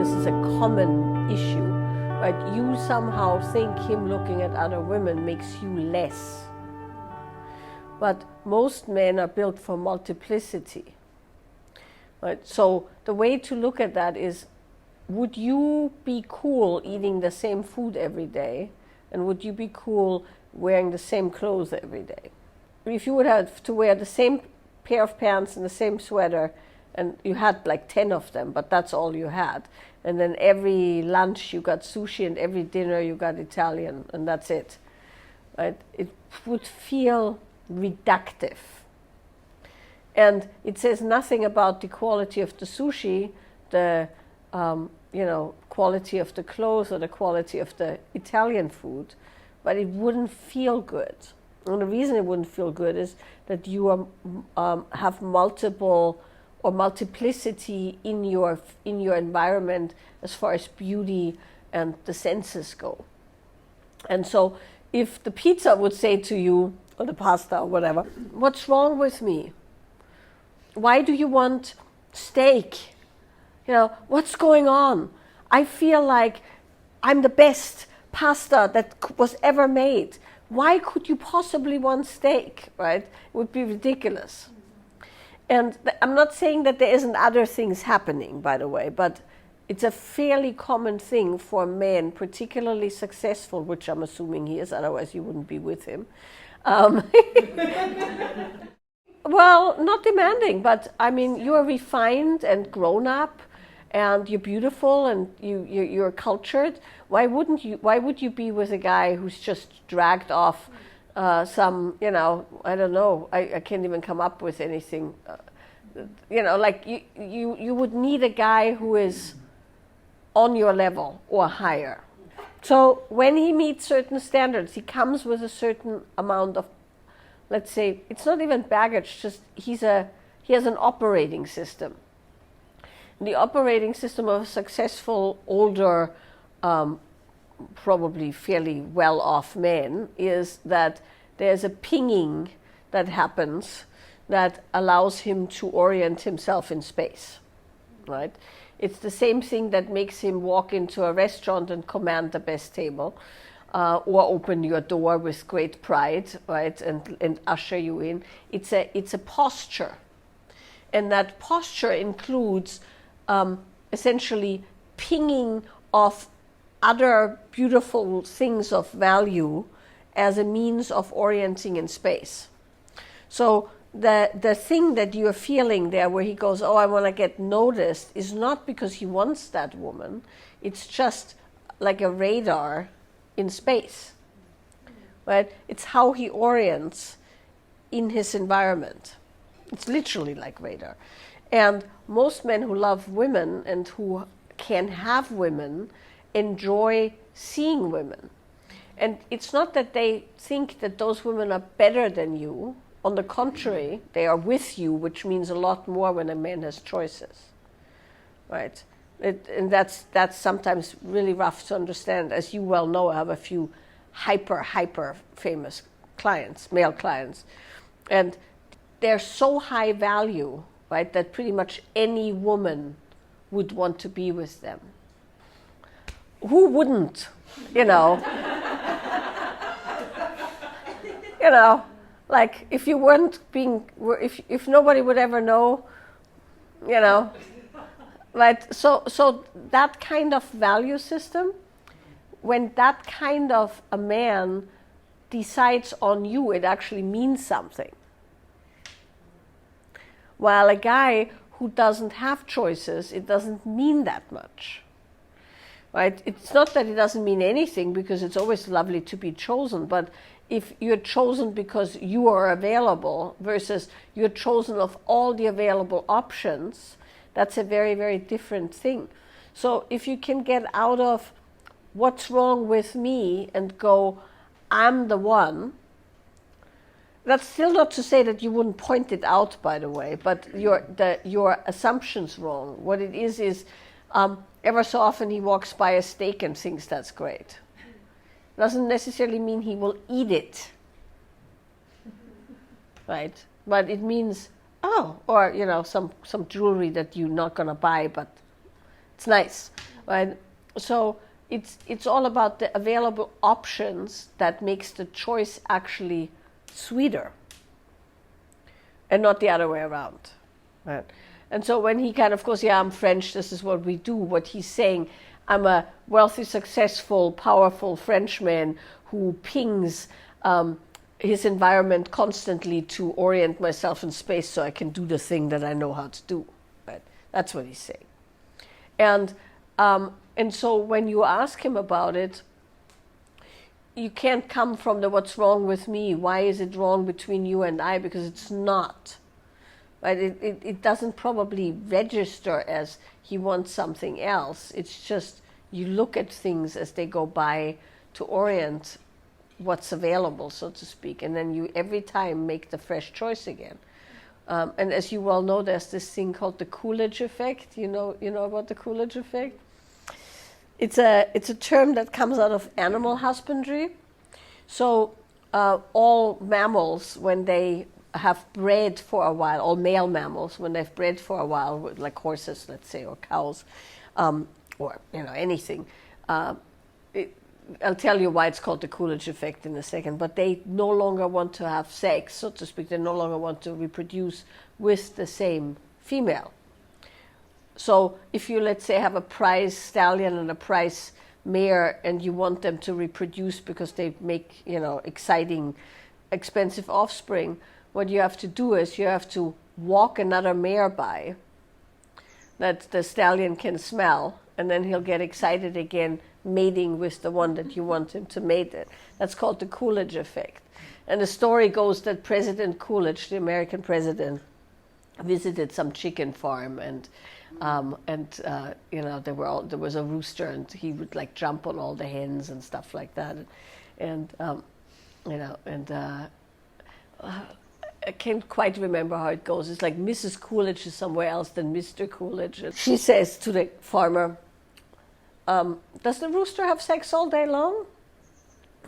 this is a common issue, right? You somehow think him looking at other women makes you less. But most men are built for multiplicity, right? So the way to look at that is, would you be cool eating the same food every day? And would you be cool wearing the same clothes every day? If you would have to wear the same pair of pants and the same sweater, and you had like 10 of them, but that's all you had. And then every lunch you got sushi and every dinner you got Italian, and that's it. Right? It would feel reductive. And it says nothing about the quality of the sushi, the quality of the clothes or the quality of the Italian food, but it wouldn't feel good. And the reason it wouldn't feel good is that you have multiple or multiplicity in your environment as far as beauty and the senses go. And so if the pizza would say to you, or the pasta or whatever, what's wrong with me? Why do you want steak? What's going on? I feel like I'm the best pasta that was ever made. Why could you possibly want steak, right? It would be ridiculous. And I'm not saying that there isn't other things happening, by the way, but it's a fairly common thing for men, particularly successful, which I'm assuming he is, otherwise you wouldn't be with him. Well, not demanding, but I mean, you're refined and grown up, and you're beautiful, and you're cultured. Why would you be with a guy who's just dragged off some, I don't know, I can't even come up with anything. Like you would need a guy who is on your level or higher. So when he meets certain standards, he comes with a certain amount of, let's say, it's not even baggage, just he has an operating system. The operating system of a successful, older, probably fairly well-off man is that there's a pinging that happens that allows him to orient himself in space, right? It's the same thing that makes him walk into a restaurant and command the best table, or open your door with great pride, right, and usher you in. It's a posture, and that posture includes essentially pinging of other beautiful things of value as a means of orienting in space. So the thing that you're feeling there where he goes, oh, I want to get noticed, is not because he wants that woman. It's just like a radar in space, right? It's how he orients in his environment. It's literally like radar. And most men who love women and who can have women enjoy seeing women. And it's not that they think that those women are better than you. On the contrary, they are with you, which means a lot more when a man has choices, right? And that's sometimes really rough to understand. As you well know, I have a few hyper famous clients, male clients, and they're so high value, right, that pretty much any woman would want to be with them. Who wouldn't, like if you weren't being, if nobody would ever know, right? So that kind of value system, when that kind of a man decides on you, it actually means something. While a guy who doesn't have choices, it doesn't mean that much, right? It's not that it doesn't mean anything, because it's always lovely to be chosen, but if you're chosen because you are available versus you're chosen of all the available options, that's a very, very different thing. So if you can get out of what's wrong with me and go, I'm the one, that's still not to say that you wouldn't point it out, by the way, but your assumption's wrong. What it is ever so often he walks by a steak and thinks that's great. Doesn't necessarily mean he will eat it, right? But it means, or some jewelry that you're not going to buy, but it's nice. right? So it's all about the available options that makes the choice actually sweeter, and not the other way around, right? And so when he kind of goes, yeah, I'm French, this is what we do, what he's saying, I'm a wealthy, successful, powerful Frenchman who pings his environment constantly to orient myself in space so I can do the thing that I know how to do, right? That's what he's saying. And so when you ask him about it, you can't come from the what's wrong with me, why is it wrong between you and I, because it's not. Right? It doesn't probably register as he wants something else. It's just you look at things as they go by to orient what's available, so to speak, and then you every time make the fresh choice again. And as you well know, there's this thing called the Coolidge effect. You know about the Coolidge effect? It's a term that comes out of animal husbandry. So all mammals, when they have bred for a while, all male mammals, when they've bred for a while, like horses, let's say, or cows, or anything, I'll tell you why it's called the Coolidge effect in a second, but they no longer want to have sex, so to speak. They no longer want to reproduce with the same female. So if you, let's say, have a prize stallion and a prize mare and you want them to reproduce because they make, exciting, expensive offspring, what you have to do is you have to walk another mare by that the stallion can smell, and then he'll get excited again, mating with the one that you want him to mate it. That's called the Coolidge effect. And the story goes that President Coolidge, the American president, visited some chicken farm, and there was a rooster, and he would like jump on all the hens and stuff like that, I can't quite remember how it goes. It's like Mrs. Coolidge is somewhere else than Mr. Coolidge. And she says to the farmer, "Does the rooster have sex all day long?"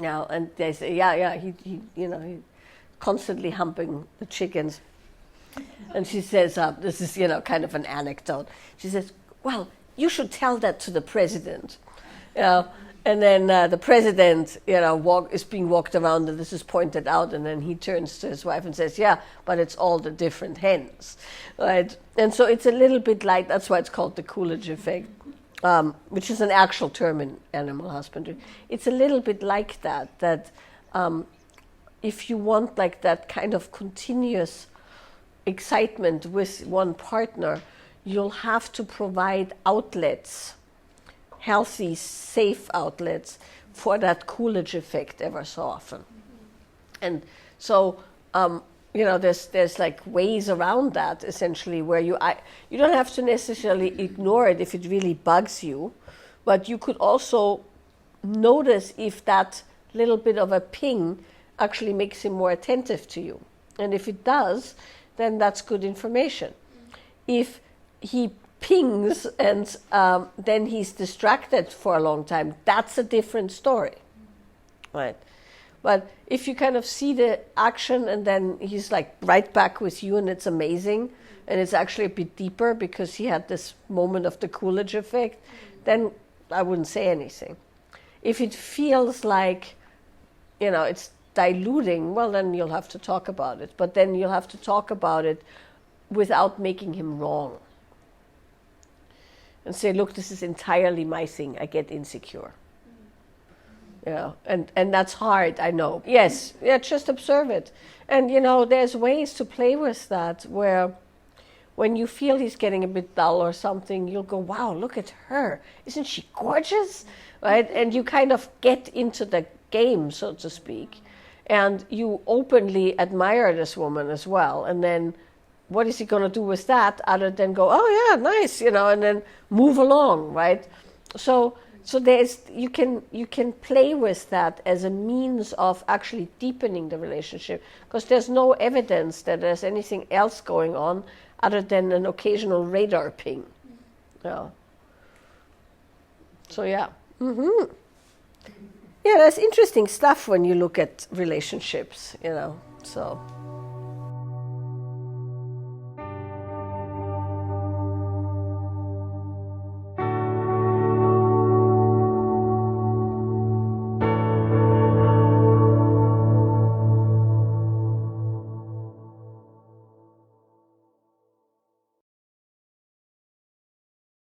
Yeah, and they say, "Yeah, he constantly humping the chickens." And she says, this is, kind of an anecdote. She says, "Well, you should tell that to the president." And then the president, is being walked around, and this is pointed out, and then he turns to his wife and says, "Yeah, but it's all the different hens," right? And so it's a little bit like, that's why it's called the Coolidge effect, which is an actual term in animal husbandry. It's a little bit like that if you want like that kind of continuous excitement with one partner, you'll have to provide outlets, healthy, safe outlets for that Coolidge effect ever so often. And so, there's like ways around that, essentially, where you don't have to necessarily ignore it if it really bugs you, but you could also notice if that little bit of a ping actually makes him more attentive to you. And if it does, then that's good information. If he pings and then he's distracted for a long time, that's a different story, right? But if you kind of see the action and then he's like right back with you and it's amazing, and it's actually a bit deeper because he had this moment of the Coolidge effect, then I wouldn't say anything. If it feels like, it's diluting, well, then you'll have to talk about it. But then you'll have to talk about it without making him wrong. And say, "Look, this is entirely my thing. I get insecure." And that's hard, I know. Yes, just observe it. And, there's ways to play with that where when you feel he's getting a bit dull or something, you'll go, "Wow, look at her. Isn't she gorgeous?" Right? And you kind of get into the game, so to speak. And you openly admire this woman as well. And then what is he going to do with that other than go, "Oh, yeah, nice," and then move along, right? So you can play with that as a means of actually deepening the relationship, because there's no evidence that there's anything else going on other than an occasional radar ping. Yeah. So yeah. Mm-hmm. Yeah, that's interesting stuff when you look at relationships, so.